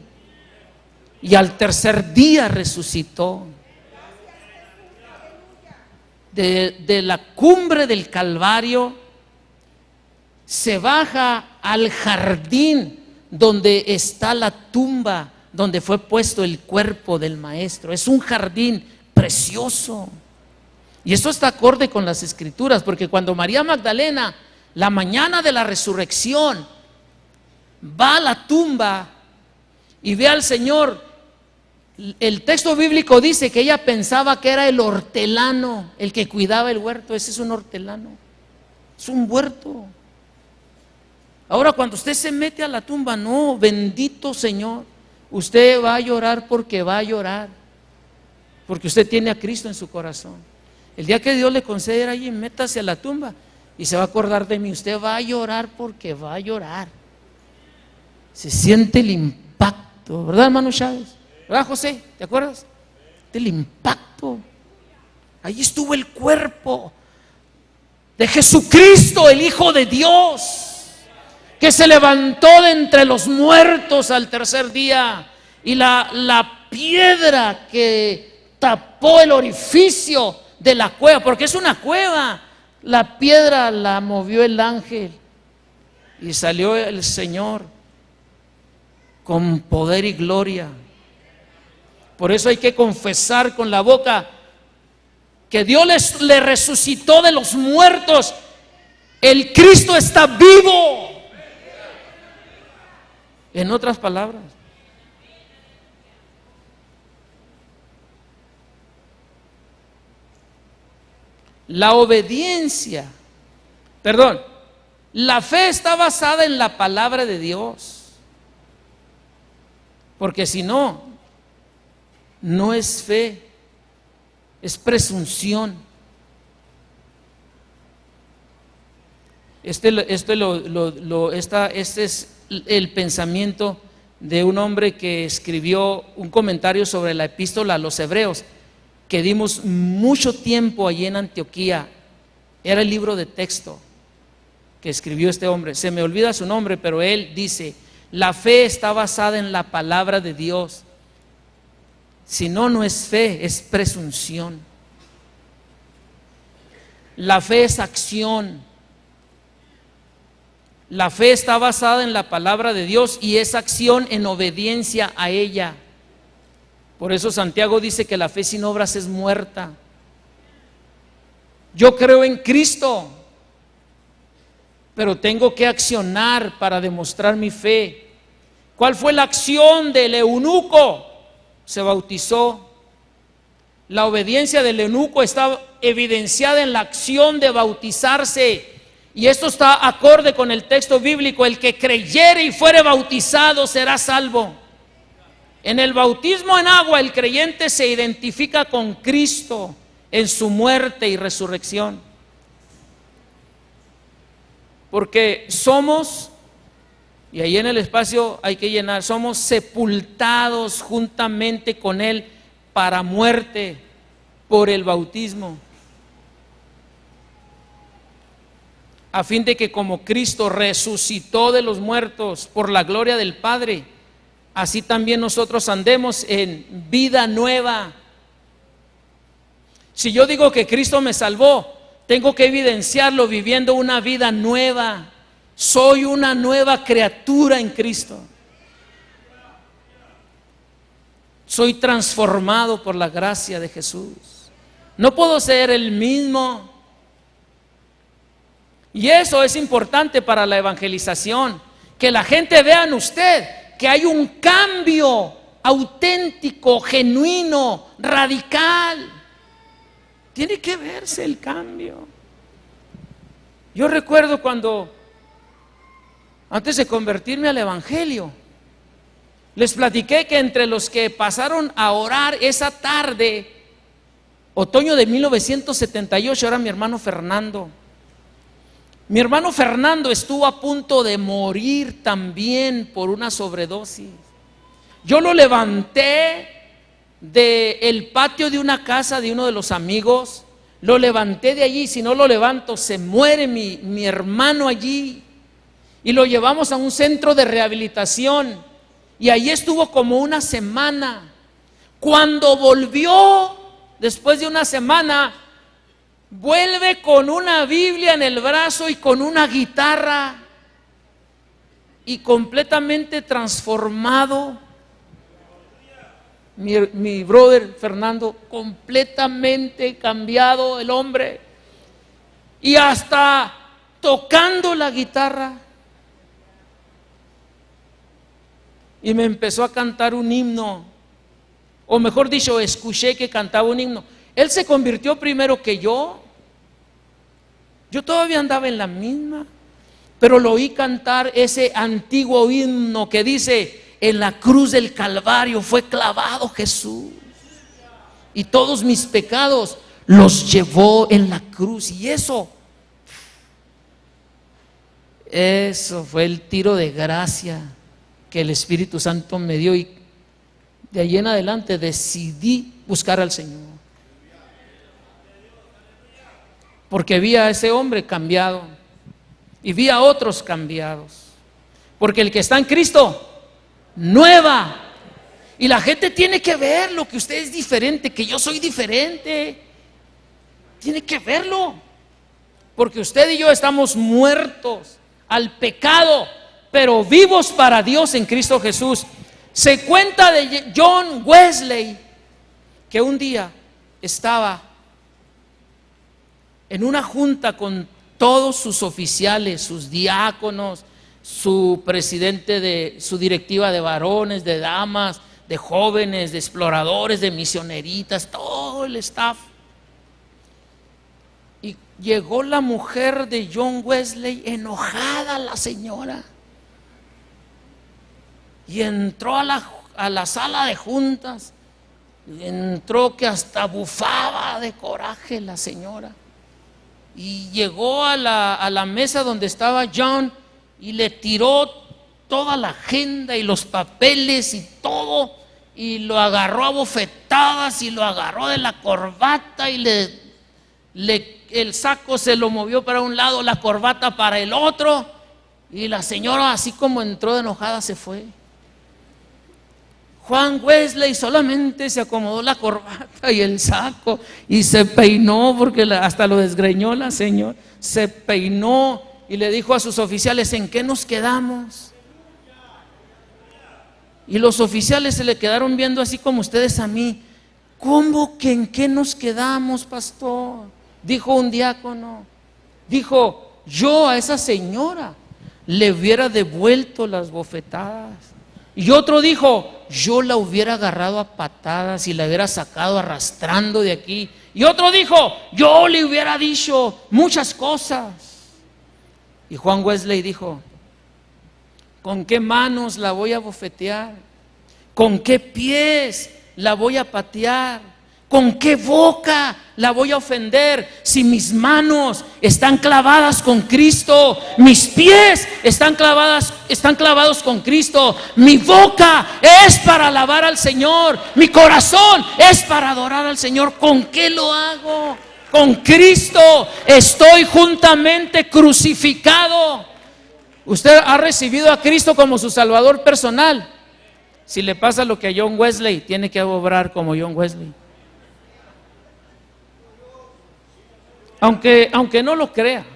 Y al tercer día resucitó. De la cumbre del Calvario se baja al jardín donde está la tumba donde fue puesto el cuerpo del Maestro. Es un jardín precioso. Y esto está acorde con las Escrituras, porque cuando María Magdalena, la mañana de la resurrección, va a la tumba y ve al Señor, el texto bíblico dice que ella pensaba que era el hortelano, el que cuidaba el huerto. Ese es un hortelano, es un huerto. Ahora, cuando usted se mete a la tumba, no, bendito Señor, usted va a llorar porque va a llorar, porque usted tiene a Cristo en su corazón. El día que Dios le conceda allí, métase a la tumba y se va a acordar de mí. Usted va a llorar porque va a llorar. Se siente el impacto, ¿verdad, hermano Chávez? ¿Verdad, José? ¿Te acuerdas? Del impacto. Allí estuvo el cuerpo de Jesucristo, el Hijo de Dios, que se levantó de entre los muertos al tercer día. Y la piedra que tapó el orificio de la cueva, porque es una cueva, la piedra la movió el ángel y salió el Señor con poder y gloria. Por eso hay que confesar con la boca que Dios le resucitó de los muertos. El Cristo está vivo. En otras palabras, La obediencia, perdón, la fe está basada en la palabra de Dios. Porque si no, no es fe, es presunción. Este es el pensamiento de un hombre que escribió un comentario sobre la epístola a los Hebreos, que dimos mucho tiempo allí en Antioquía. Era el libro de texto que escribió este hombre. Se me olvida su nombre, pero él dice: la fe está basada en la palabra de Dios. Si no, no es fe, es presunción. La fe es acción. La fe está basada en la palabra de Dios y es acción en obediencia a ella. Por eso Santiago dice que la fe sin obras es muerta. Yo creo en Cristo, pero tengo que accionar para demostrar mi fe. ¿Cuál fue la acción del eunuco? Se bautizó. La obediencia del eunuco está evidenciada en la acción de bautizarse. Y esto está acorde con el texto bíblico: el que creyere y fuere bautizado será salvo. En el bautismo en agua, el creyente se identifica con Cristo en su muerte y resurrección. Porque somos, y ahí en el espacio hay que llenar, somos sepultados juntamente con Él para muerte por el bautismo, a fin de que como Cristo resucitó de los muertos por la gloria del Padre, así también nosotros andemos en vida nueva. Si yo digo que Cristo me salvó, tengo que evidenciarlo viviendo una vida nueva. Soy una nueva criatura en Cristo. Soy transformado por la gracia de Jesús. No puedo ser el mismo. Y eso es importante para la evangelización, que la gente vea en usted que hay un cambio auténtico, genuino, radical. Tiene que verse el cambio. Yo recuerdo cuando, antes de convertirme al evangelio, les platiqué que entre los que pasaron a orar esa tarde, otoño de 1978, era mi hermano Fernando. Mi hermano Fernando estuvo a punto de morir también por una sobredosis. Yo lo levanté del patio de una casa de uno de los amigos, lo levanté de allí. Si no lo levanto, se muere mi hermano allí. Y lo llevamos a un centro de rehabilitación, y allí estuvo como una semana. Cuando volvió, después de una semana, vuelve con una Biblia en el brazo y con una guitarra, y completamente transformado. Mi brother Fernando, completamente cambiado el hombre, y hasta tocando la guitarra. Y me empezó a cantar un himno, o mejor dicho, escuché que cantaba un himno. Él se convirtió primero que yo. Yo todavía andaba en la misma, pero lo oí cantar ese antiguo himno que dice: en la cruz del Calvario fue clavado Jesús, y todos mis pecados los llevó en la cruz. Y eso fue el tiro de gracia que el Espíritu Santo me dio, y de ahí en adelante decidí buscar al Señor, porque vi a ese hombre cambiado y vi a otros cambiados. Porque el que está en Cristo, nueva. Y la gente tiene que ver lo que usted es diferente, que yo soy diferente. Tiene que verlo, porque usted y yo estamos muertos al pecado, pero vivos para Dios en Cristo Jesús. Se cuenta de John Wesley, que un día estaba en una junta con todos sus oficiales, sus diáconos, su presidente de su directiva de varones, de damas, de jóvenes, de exploradores, de misioneritas, todo el staff. Y llegó la mujer de John Wesley, enojada la señora, y entró a la sala de juntas. Entró que hasta bufaba de coraje la señora, y llegó a la mesa donde estaba John y le tiró toda la agenda y los papeles y todo, y lo agarró a bofetadas y lo agarró de la corbata y el saco se lo movió para un lado, la corbata para el otro, y la señora, así como entró de enojada, se fue. Juan Wesley solamente se acomodó la corbata y el saco y se peinó, porque hasta lo desgreñó la señora. Se peinó y le dijo a sus oficiales: ¿en qué nos quedamos? Y los oficiales se le quedaron viendo así como ustedes a mí. ¿Cómo que en qué nos quedamos, pastor? Dijo un diácono. Dijo: yo a esa señora le hubiera devuelto las bofetadas. Y otro dijo: yo la hubiera agarrado a patadas y la hubiera sacado arrastrando de aquí. Y otro dijo: yo le hubiera dicho muchas cosas. Y Juan Wesley dijo: ¿con qué manos la voy a bofetear? ¿Con qué pies la voy a patear? ¿Con qué boca la voy a ofender? Si mis manos están clavadas con Cristo, mis pies están clavados con Cristo, mi boca es para alabar al Señor, mi corazón es para adorar al Señor. ¿Con qué lo hago? Con Cristo estoy juntamente crucificado. Usted ha recibido a Cristo como su Salvador personal. Si le pasa lo que a John Wesley, tiene que obrar como John Wesley. Aunque no lo crea,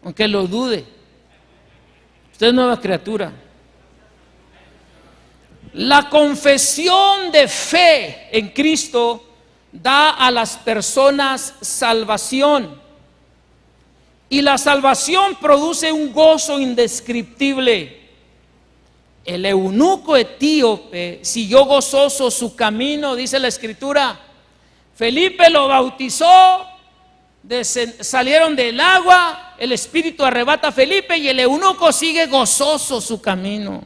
aunque lo dude, usted es nueva criatura. La confesión de fe en Cristo da a las personas salvación, y la salvación produce un gozo indescriptible. El eunuco etíope siguió gozoso su camino, dice la Escritura. Felipe lo bautizó, salieron del agua, el Espíritu arrebata a Felipe y el eunuco sigue gozoso su camino.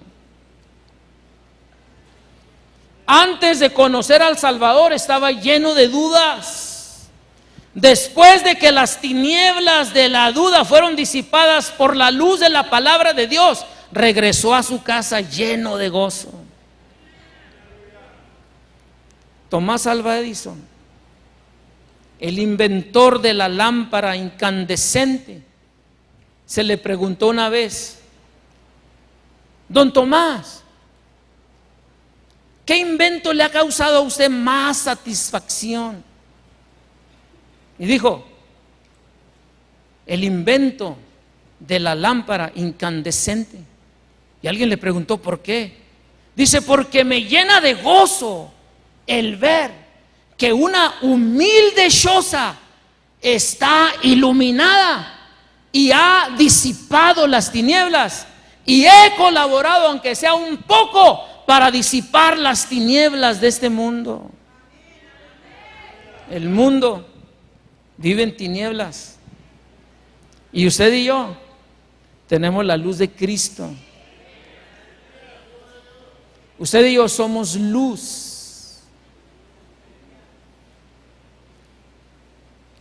Antes de conocer al Salvador estaba lleno de dudas. Después de que las tinieblas de la duda fueron disipadas por la luz de la palabra de Dios, regresó a su casa lleno de gozo. Tomás Alva Edison, el inventor de la lámpara incandescente, se le preguntó una vez: don Tomás, ¿qué invento le ha causado a usted más satisfacción? Y dijo: el invento de la lámpara incandescente. Y alguien le preguntó: ¿por qué? Dice: porque me llena de gozo el ver que una humilde choza está iluminada y ha disipado las tinieblas, y he colaborado, aunque sea un poco, para disipar las tinieblas de este mundo. El mundo vive en tinieblas, y usted y yo tenemos la luz de Cristo. Usted y yo somos luz.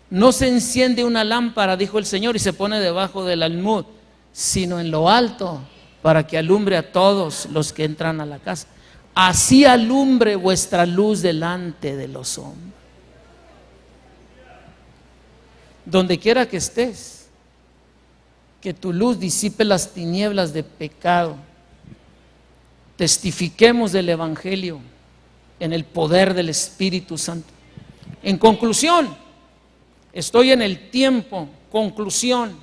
No se enciende una lámpara, dijo el Señor, y se pone debajo del almud, sino en lo alto, para que alumbre a todos los que entran a la casa. Así alumbre vuestra luz delante de los hombres. Donde quiera que estés, que tu luz disipe las tinieblas de pecado. Testifiquemos del Evangelio en el poder del Espíritu Santo. En conclusión, estoy en el tiempo. Conclusión: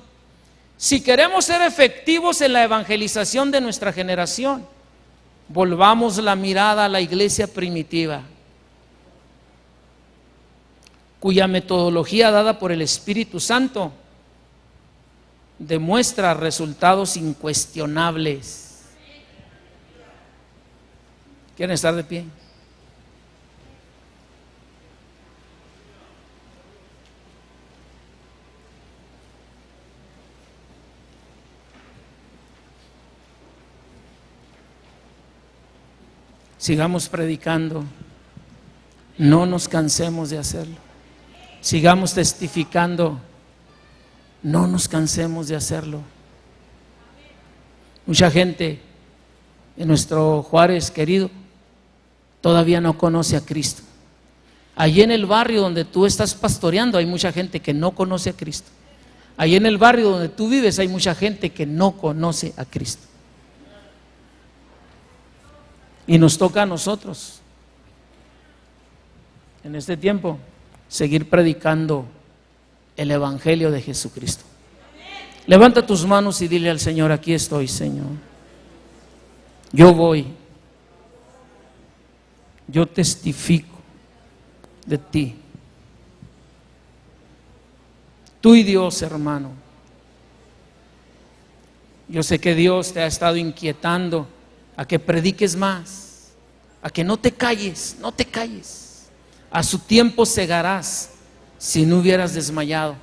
si queremos ser efectivos en la evangelización de nuestra generación, volvamos la mirada a la iglesia primitiva, cuya metodología dada por el Espíritu Santo demuestra resultados incuestionables. ¿Quieren estar de pie? Sigamos predicando, no nos cansemos de hacerlo. Sigamos testificando, no nos cansemos de hacerlo. Mucha gente en nuestro Juárez querido todavía no conoce a Cristo. Allí en el barrio donde tú estás pastoreando hay mucha gente que no conoce a Cristo. Allí en el barrio donde tú vives hay mucha gente que no conoce a Cristo. Y nos toca a nosotros, en este tiempo, seguir predicando el Evangelio de Jesucristo. Levanta tus manos y dile al Señor: aquí estoy, Señor. Yo voy. Yo testifico de ti. Tú y Dios, hermano. Yo sé que Dios te ha estado inquietando a que prediques más, a que no te calles, no te calles. A su tiempo segarás si no hubieras desmayado.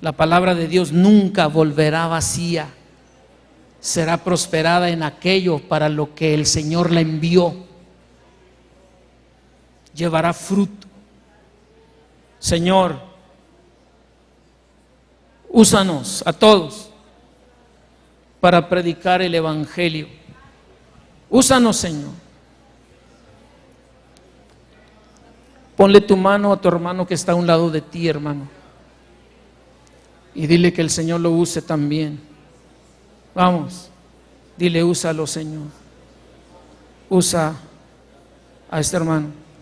La palabra de Dios nunca volverá vacía, será prosperada en aquello para lo que el Señor la envió. Llevará fruto. Señor, úsanos a todos para predicar el Evangelio. Úsanos, Señor. Ponle tu mano a tu hermano que está a un lado de ti, hermano, y dile que el Señor lo use también. Vamos, dile: úsalo, Señor. Usa a este hermano.